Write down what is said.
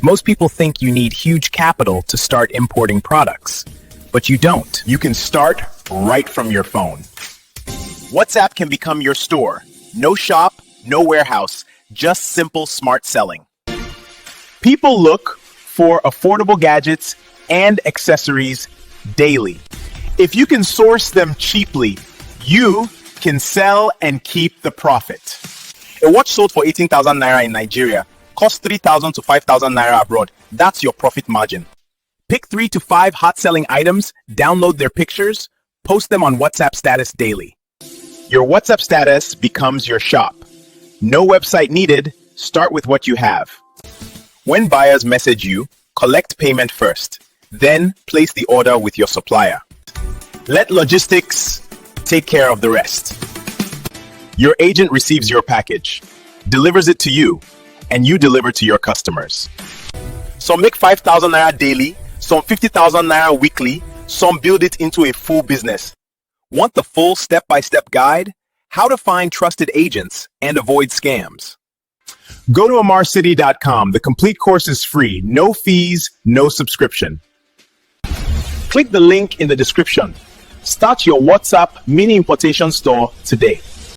Most people think you need huge capital to start importing products, but you don't. You can start right from your phone. WhatsApp can become your store. No shop, no warehouse, just simple smart selling. People look for affordable gadgets and accessories daily. If you can source them cheaply, you can sell and keep the profit. A watch sold for 18,000 naira in Nigeria costs 3,000 to 5,000 naira abroad. That's your profit margin. Pick 3 to 5 hot selling items, download their pictures, post them on WhatsApp status daily. Your WhatsApp status becomes your shop. No website needed. Start with what you have. When buyers message you, collect payment first. Then place the order with your supplier. Let logistics take care of the rest. Your agent receives your package, delivers it to you, and you deliver to your customers. Some make 5,000 naira daily, some 50,000 naira weekly, some build it into a full business. Want the full step-by-step guide? How to find trusted agents and avoid scams. Go to amarcity.com. The complete course is free. No fees, no subscription. Click the link in the description. Start your WhatsApp mini importation store today.